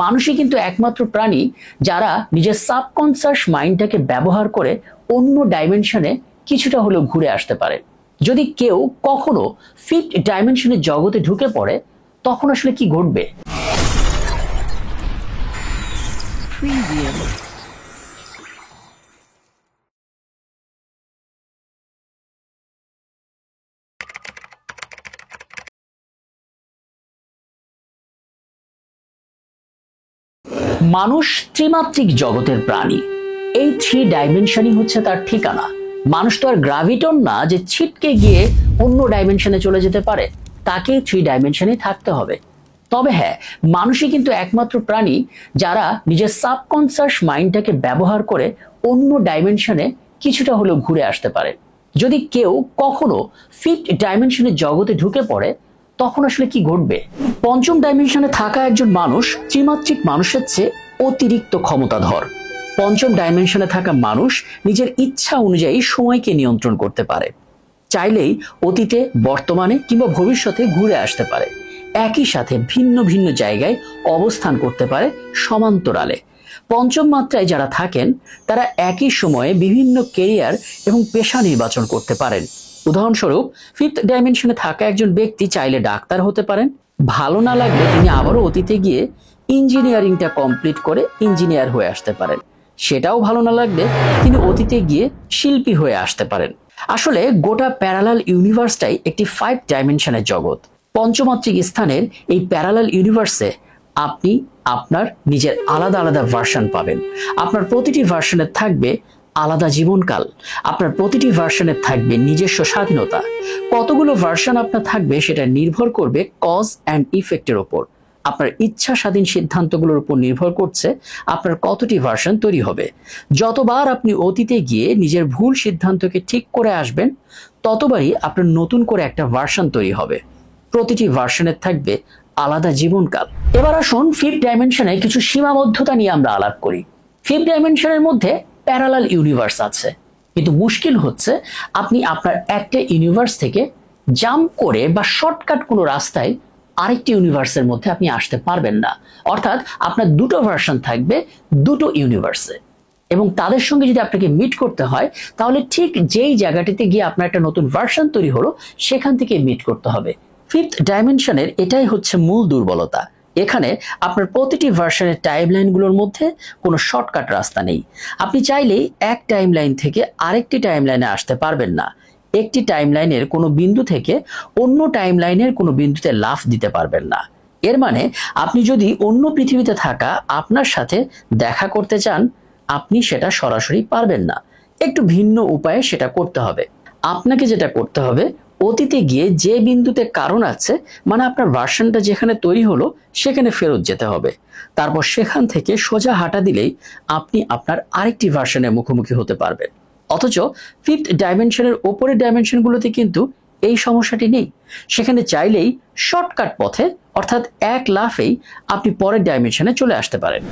মানুষই কিন্তু একমাত্র প্রাণী যারা নিজের সাবকনসিয়াস মাইন্ডটাকে ব্যবহার করে অন্য ডাইমেনশনে কিছুটা হলেও ঘুরে আসতে পারে। যদি কেউ কখনো ফিফথ ডাইমেনশনের জগতে ঢুকে পড়ে তখন আসলে কি ঘটবে? মানুষ ত্রিমাত্রিক জগতের প্রাণী। এই থ্রি ডাইমেনশনই হচ্ছে তার ঠিকানা। মানুষ তো আর গ্রাভিটন না যে ছিটকে গিয়ে অন্য ডাইমেনশনে চলে যেতে পারে, তাকে থ্রি ডাইমেনশনে থাকতে হবে। তবে হ্যাঁ, মানুষই কিন্তু একমাত্র প্রাণী যারা নিজের সাবকনসিয়াস মাইন্ডটাকে ব্যবহার করে অন্য ডাইমেনশনে কিছুটা হলেও ঘুরে আসতে পারে। যদি কেউ কখনো ফিফথ ডাইমেনশনের জগতে ঢুকে পড়ে তখন আসলে কি ঘটবে? পঞ্চম ডাইমেনশনে থাকা একজন মানুষ ত্রিমাত্রিক মানুষের চেয়ে অতিরিক্ত ক্ষমতাধর। পঞ্চম ডাইমেনশনে থাকা মানুষ নিজের ইচ্ছা অনুযায়ী সময়কে নিয়ন্ত্রণ করতে পারে। চাইলেই অতীতে, বর্তমানে কিংবা ভবিষ্যতে ঘুরে আসতে পারে। একই সাথে ভিন্ন ভিন্ন জায়গায় অবস্থান করতে পারে সমান্তরালে। পঞ্চম মাত্রায় যারা থাকেন তারা একই সময়ে বিভিন্ন কেরিয়ার এবং পেশা নির্বাচন করতে পারেন। উদাহরণস্বরূপ, ফিফথ ডাইমেনশনে থাকা একজন ব্যক্তি চাইলে ডাক্তার হতে পারেন। ভালো না লাগলে তিনি আবারও অতীতে গিয়ে ইঞ্জিনিয়ারিংটা কমপ্লিট করে ইঞ্জিনিয়ার হয়ে আসতে পারেন। সেটাও ভালো না লাগলে তিনি অতীতে গিয়ে শিল্পী হয়ে আসতে পারেন। আসলে গোটা প্যারালাল ইউনিভার্সটাই একটি 5 ডাইমেনশনের জগৎ। পঞ্চমাত্রিক স্থানের এই প্যারালাল ইউনিভার্সে আপনি আপনার নিজের আলাদা আলাদা ভার্সন পাবেন। আপনার প্রতিটি ভার্সনের থাকবে আলাদা জীবনকাল। আপনার প্রতিটি ভার্সনের থাকবে নিজস্ব স্বাধীনতা। কতগুলো ভার্সন আপনার থাকবে সেটা নির্ভর করবে কজ অ্যান্ড ইফেক্টের উপর। আপনার ইচ্ছা স্বাধীন সিদ্ধান্তগুলোর উপর নির্ভর করছে আপনার কতটি ভার্সন তৈরি হবে। যতবার আপনি অতীতে গিয়ে নিজের ভুল সিদ্ধান্তকে ঠিক করে আসবেন, ততবারই আপনার নতুন করে একটা ভার্সন তৈরি হবে। প্রতিটি ভার্সনের থাকবে আলাদা জীবনকাল। এবার আসুন ফিফথ ডাইমেনশনে কিছু সীমাবদ্ধতা নিয়ে আমরা আলাপ করি। ফিফথ ডাইমেনশনের মধ্যে প্যারালাল ইউনিভার্স আছে, কিন্তু মুশকিল হচ্ছে আপনি আপনার একটা ইউনিভার্স থেকে জাম্প করে বা শর্টকাট কোনো রাস্তায় আরেকটি ইউনিভার্সের মধ্যে আপনি আসতে পারবেন না। অর্থাৎ আপনার দুটো ভার্সন থাকবে দুটো ইউনিভার্সে, এবং তাদের সঙ্গে যদি আপনাকে মিট করতে হয় তাহলে ঠিক যেই জায়গাটিতে গিয়ে আপনার একটা নতুন ভার্সন তৈরি হলো সেখান থেকে মিট করতে হবে। ফিফথ ডাইমেনশনের এটাই হচ্ছে মূল দুর্বলতা। এখানে আপনার প্রতিটি ভার্সনের টাইমলাইনগুলোর মধ্যে কোনো শর্টকাট রাস্তা নেই। আপনি চাইলেই এক টাইমলাইন থেকে আরেকটি টাইমলাইনে আসতে পারবেন না। একটি টাইমলাইনের কোনো বিন্দু থেকে অন্য টাইমলাইনের কোনো বিন্দুতে লাফ দিতে পারবেন না। এর মানে আপনি যদি অন্য পৃথিবীতে থাকা আপনার সাথে দেখা করতে চান, আপনি সেটা সরাসরি পারবেন না। একটু ভিন্ন উপায়ে সেটা করতে হবে। আপনাকে যেটা করতে হবে, অতীতে গিয়ে যে বিন্দুতে কারণ আছে, মানে আপনার ভার্সনটা যেখানে তৈরি হলো সেখানে ফেরত যেতে হবে। তারপর সেখান থেকে সোজা হাঁটা দিলেই আপনি আপনার আরেকটি ভার্সনের মুখোমুখি হতে পারবেন। অথচ ফিফথ ডাইমেনশনের ওপরের ডাইমেনশনগুলোতে কিন্তু এই সমস্যাটি নেই। সেখানে চাইলেই শর্টকাট পথে, অর্থাৎ এক লাফেই আপনি পরের ডাইমেনশনে চলে আসতে পারেন।